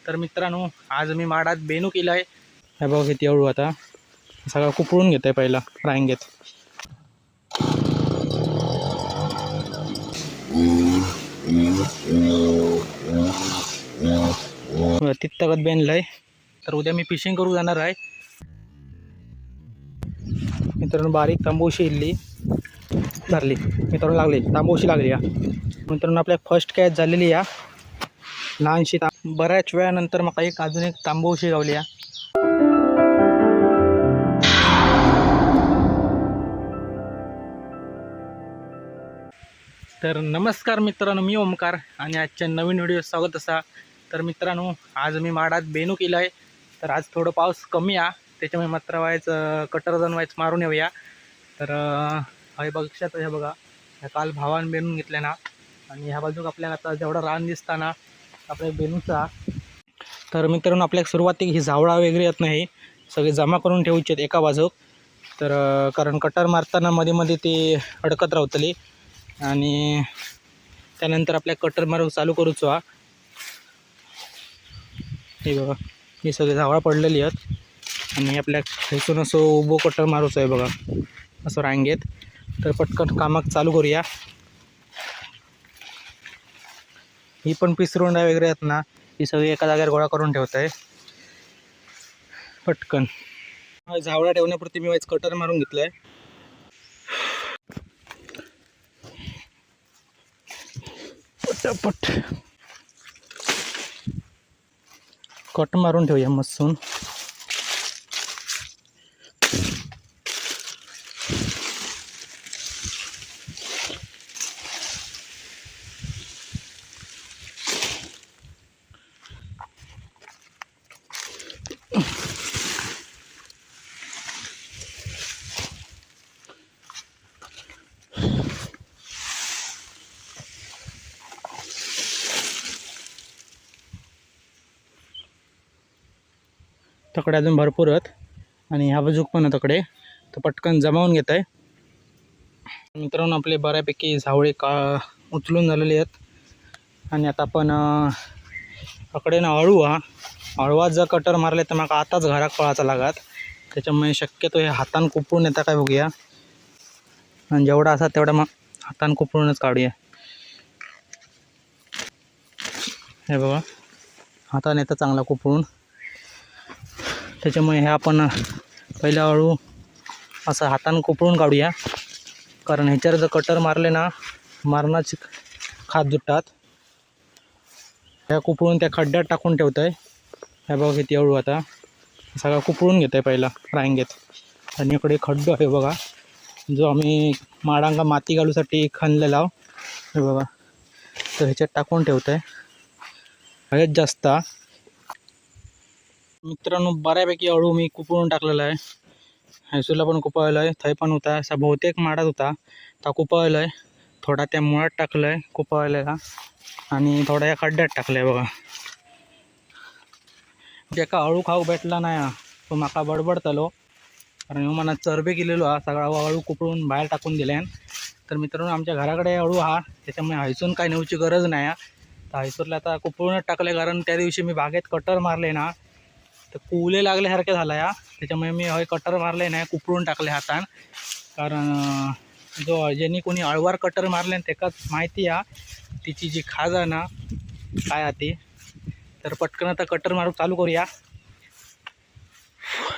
तर मित्रांनो, आज मी माडात बेनू केला आहे. हे बघा किती अळू आता सगळं कुपळून घेत आहे पहिला रांगेत. तितकत बेनलंय. तर उद्या मी फिशिंग करू जाणार आहे. मित्रांनो, बारीक तांबूशी इल्ली धरली. मित्रांनो लागली तांबूशी लागली या. मित्रांनो, आपल्या फर्स्ट कॅच झालेली या लहानशी. बऱ्याच वेळानंतर मग एक अजून एक तांबूशी गावली या. तर नमस्कार मित्रांनो, मी ओमकार आणि आजच्या नवीन व्हिडिओ स्वागत असा. तर मित्रांनो, आज मी माडात बेनू केला आहे. तर आज थोडं पाऊस कमी आहे, त्याच्यामुळे मात्र व्हायचं कटर जण व्हायचं मारून येऊया. तर हे बघशात, हे बघा काल भावान बेनून घेतल्या ना. आणि ह्या बाजूक आपल्याला आता जेवढा रान दिसताना आपल्या बेनूचा. तर मित्रांनो, आपल्या सुरुवातीक ही जावळा वगैरे येत नाही, सगळे जमा करून ठेवायचे आहेत एका बाजूक. तर कारण कटर मारताना मध्ये मध्ये ते अडकत राहतली आणि त्यानंतर आपल्या कटर मारून चालू करूचो हा. हे बघा ही सगळी जावळा पडलेली आहेत आणि आपल्या खेचून असं उभं कटर मारूचं आहे बघा असं रांगेत. तर पटकन कामाक चालू करूया. ही पण पिसरुंडा वगैरे आहेत ना, ही सगळी एका जागेवर गोळा करून ठेवत आहे पटकन. जावळा ठेवण्यापुरती मी वाईच कटर मारून घेतलं आहे. पटापट कट मारून ठेवूया मस्तून. तकडे अजून भरपूर आहेत आणि ह्या बाजूक पण तकडे. तर पटकन जमावून घेत आहे. मित्रांनो, आपले बऱ्यापैकी झावळे उचलून झालेले आहेत. आणि आता आपण अकडे ना अळू अळवात जर कटर मारले तर मग आताच घरात पळायचा लागत. त्याच्यामुळे शक्यतो हे हातान कुपळून येतं काय बघूया. आणि जेवढा असा तेवढा मग हातान कुपळूनच काढूया. हे बघा हाताने येतं चांगला कुपळून. त्याच्यामुळे हे आपण पहिला अळू असं हातानं कुपळून काढूया. कारण ह्याच्यावर जर कटर मारले ना मारणाची खात जुटतात. ह्या कुपळून त्या खड्ड्यात टाकून ठेवत आहे. हे बघा किती अळू आता सगळा कुपळून घेत आहे पहिला रांगेत. आणि इकडे खड्डा आहे बघा, जो आम्ही माडांगा माती घालूसाठी खणलेला. हे बघा, तर ह्याच्यात टाकून ठेवत आहे. हळद जास्त. मित्रांनो, बऱ्यापैकी अळू मी कुपळून टाकलेला आहे. हैसूला पण कुपळलं आहे, थै पण होता, असा बहुतेक माडात होता तो कुपळलं आहे. थोडा त्या मुळात टाकलं आहे कुपळलेला आणि थोडा या खड्ड्यात टाकलं आहे बघा. ज्याका अळू खाऊ भेटला नाही तो माका बडबडतलो, कारण मला चरबे केलेलो हा सगळा अळू कुपळून बाहेर टाकून दिल्यान. तर मित्रांनो, आमच्या घराकडे अळू त्याच्यामुळे हैसून काय नेऊची गरज नाही. तर हैसूरला आता कुपळूनच टाकलं, कारण त्या दिवशी मी बागेत कटर मारले ना तर कुवले लागल्यासारखे झाला या. त्याच्यामुळे मी हय कटर मारले नाही, कुपळून टाकले हातान. कारण जो ज्यांनी कोणी अळवार कटर मारले त्याकाच माहिती तिची जी खाज आहे ना काय ती. तर पटकन आता कटर मारून चालू करूया.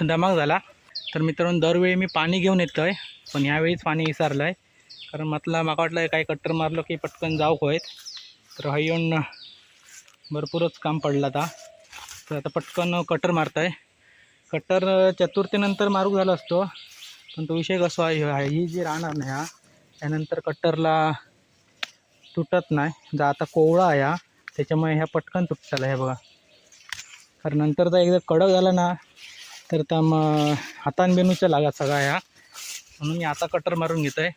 दमाग झाला. तर मित्रांनो, दरवेळी मी पाणी घेऊन येतो आहे, पण यावेळीच पाणी विसरलं आहे. कारण माका वाटलं काय कटर मारलं की पटकन जाऊ होईत. तर हा येऊन भरपूरच काम पडलं आता. तर आता पटकन कटर मारत आहे. कटर चतुर्थीनंतर मारू झाला असतो, पण तो विषय कसा आहे, ही जी राहणार नाही त्यानंतर कटरला तुटत नाही. जर आता कोवळा आहे त्याच्यामुळे ह्या पटकन तुटताला. हे बघा, कारण नंतर जर एकदा कडक झाला ना तर त्या मग हातान बेनूच्या लागत सगळा ह्या. म्हणून मी आता कटर मारून घेत आहे.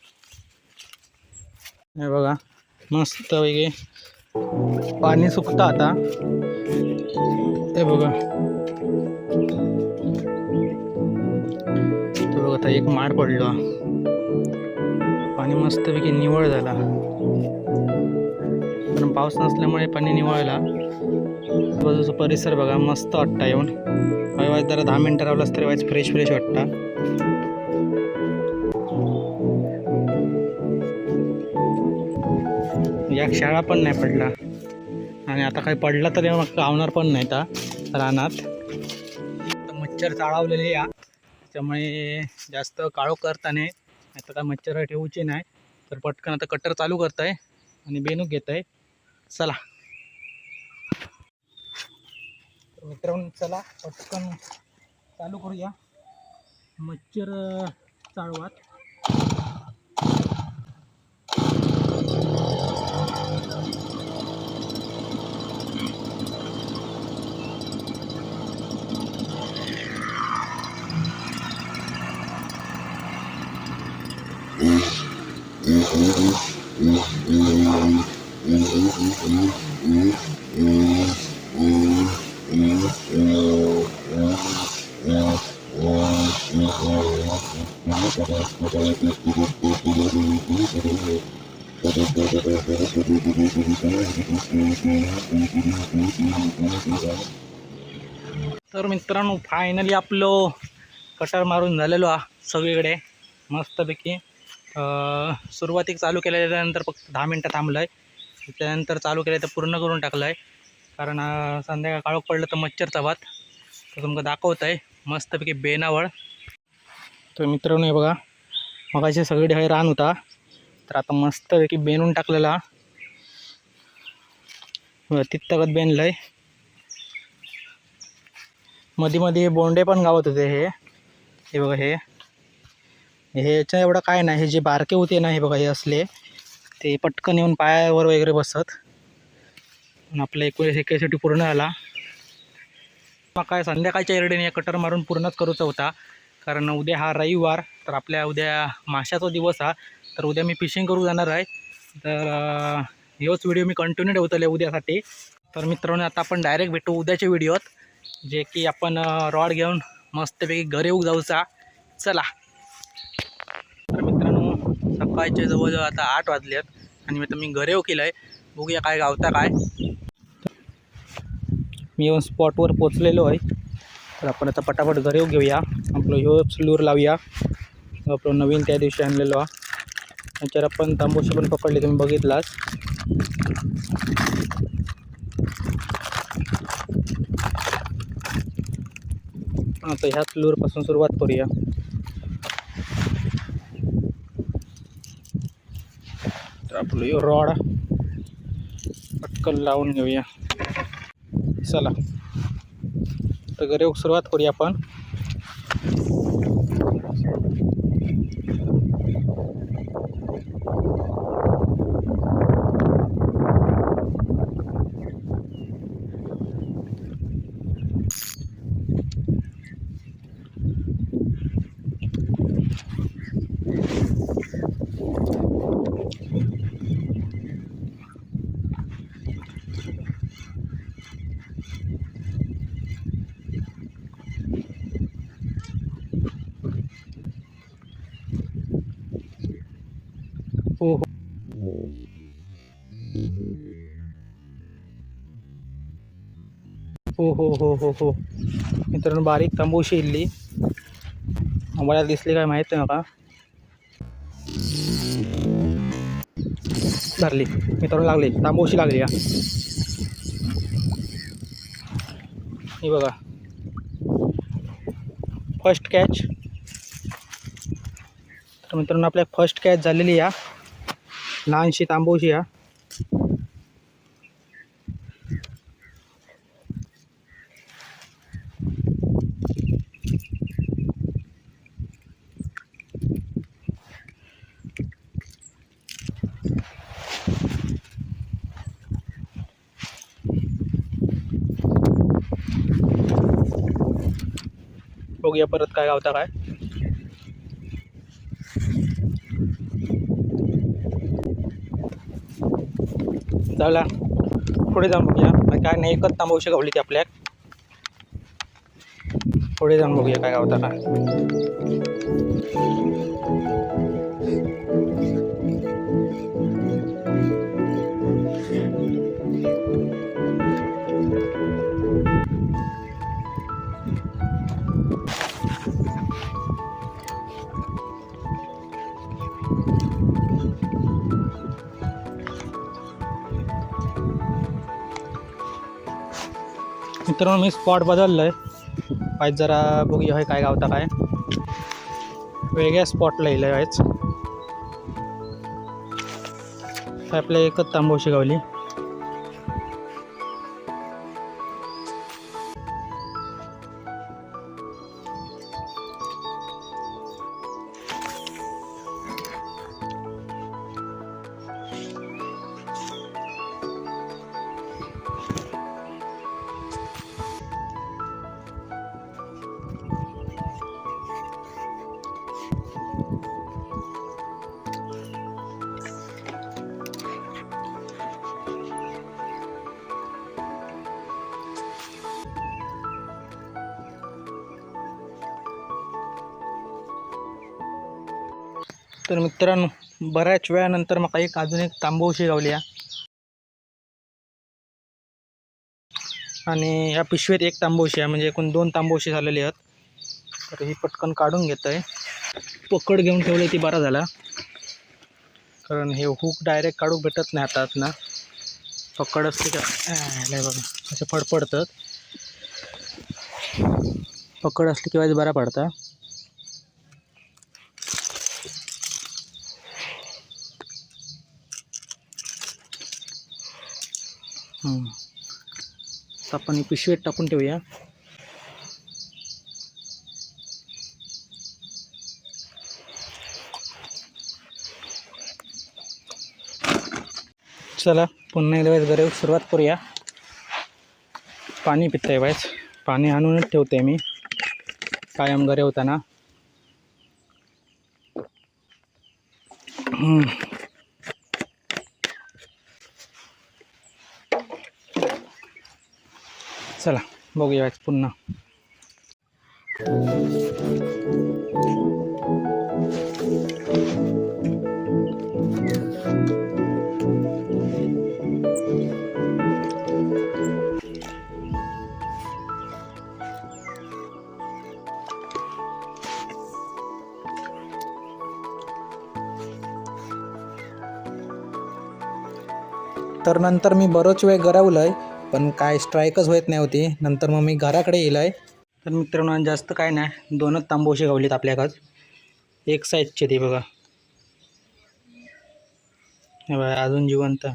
हे बघा मस्त वेगळे पाणी सुकतं आता. हे बघा, तो बघा आता एक माड पडलो, पाणी मस्तपैकी निवळ झाला. कारण पाऊस नसल्यामुळे पाणी निवळला. बाजूचा परिसर बघा मस्त वाटतं येऊन. वाज जरा 10 मिनटं राहिलास तरी वाज फ्रेश फ्रेश वाटतं. या शाळा पण नाही पडला आणि आता काही पडला तरी मग गावणार पण नाही आता रानात. मच्छर चाळवलेले या त्यामुळे जास्त काळोख करता नाही. आता काय मच्छर ठेवूची नाही तर पटकन आता कटर चालू करताय आणि बेनूक घेत आहे. चला मित्रांनो चला पटकन चालू करूया मच्छर चाळवात. तर मित्रांनो फायनली आपलं कटर मारून झालेलो सगळीकडे मस्तपैकी. सुरुवातीक चालू केल्यानंतर फक्त 10 मिनटं थांबलं आहे. त्यानंतर चालू केलं तर पूर्ण करून टाकलं आहे कारण संध्याकाळ काळोख पडलं तर मच्छर चावत. तर तुमका दाखवत आहे मस्तपैकी बेनावळ. तर मित्रांनो हे बघा मगाशी सगळीकडे हे रान होता तर आता मस्तपैकी बेनून टाकलेला. तितकत बेनलं आहे. मध्ये मध्ये बोंडे पण गावत होते. हे बघा हे ह्याच्या एवढं काय नाही. हे जे बारके होते ना हे बघा हे असले ते पटकन येऊन पायावर वगैरे बसत. आपला 19 एकेसाठी पूर्ण आला. मग काय संध्याकाळच्या एरडीने या कटर मारून पूर्णच करूचा होता कारण उद्या हा रविवार तर आपल्या उद्या माशाचा दिवस हा. तर उद्या मी फिशिंग करू जाणार आहे. तर हेच व्हिडिओ मी कंटिन्यू ठेवतले उद्यासाठी. तर मित्रांनो आता आपण डायरेक्ट भेटू उद्याच्या व्हिडिओत जे की आपण रॉड घेऊन मस्तपैकी घरी येऊ जाऊचा. चला तर मित्रांनो सकाळचे जवळजवळ आता 8 वाजले आहेत आणि आता मी घरी येऊ केलं आहे. बघूया काय गावता काय. मी येऊन स्पॉटवर पोचलेलो आहे. तर आपण आता पटापट घरी येऊ घेऊया. आपलं ह्यो लूर लावूया आपलं नवीन त्या दिवशी आणलेलो त्याच्यावर आपण तांबूशी पण पकडले तुम्ही बघितलाच. आता ह्याच लूरपासून सुरुवात करूया. तर आपलं रॉड पटकन लावून घेऊया. चला तर घरी सुरुवात करूया आपण. हो हो हो हो हो हो मित्रांनो बारीक तांबूशी इल्ली आम्हाला दिसली काय माहीत नाही का. धरली मित्रांनो लागली तांबूशी लागली या. ही बघा फर्स्ट कॅच. तर मित्रांनो आपल्या फर्स्ट कॅच झालेली या लहानशी तांबूशी या. बघूया परत काय गावता काय. झाला पुढे जाऊन बघूया काय नाही. एकच तांबूशी गावली ती आपल्या. पुढे जाऊन बघूया काय गावता काय. मित्रांनो मी स्पॉट बदललो आहे. पाहिजे जरा बघूया काय गावता काय वेगळ्या स्पॉटला येईल आहेच. आपल्या एकच तांबोशी गावली. तर मित्रांनो बऱ्याच वेळानंतर मग अजून एक तांबोशी गावली आहे. आणि ह्या पिशवीत एक तांबोशी आहे, म्हणजे एकूण 2 तांबोशी झालेली आहेत. तर ही पटकन काढून घेत आहे. पकड घेऊन ठेवली ती बरा झाला, कारण हे हुक डायरेक्ट काढूक भेटत नाही हातात ना. पकड असते का बघा असे फडफडतात. पकड असली किंवा बरा पडता. आपण ही पिशवीत टाकून ठेवूया. चला पुन्हा एकदा वेळेस गरेव सुरुवात करूया. पाणी पितंय वेळेस, पाणी आणूनच ठेवते मी कायम गरे होताना. चला बघूया पुन्हा. तर नंतर मी बरोच वेळ गरवलं आहे, पण काय स्ट्राईकच होत नाही होती. नंतर मग मी घराकडे येईल आहे. तर मित्रांनो जास्त काय नाही, 2च तांबोशी गावलीत आपल्याकडं. एक साईजचे ती बघा, हे बघा अजून जिवंत.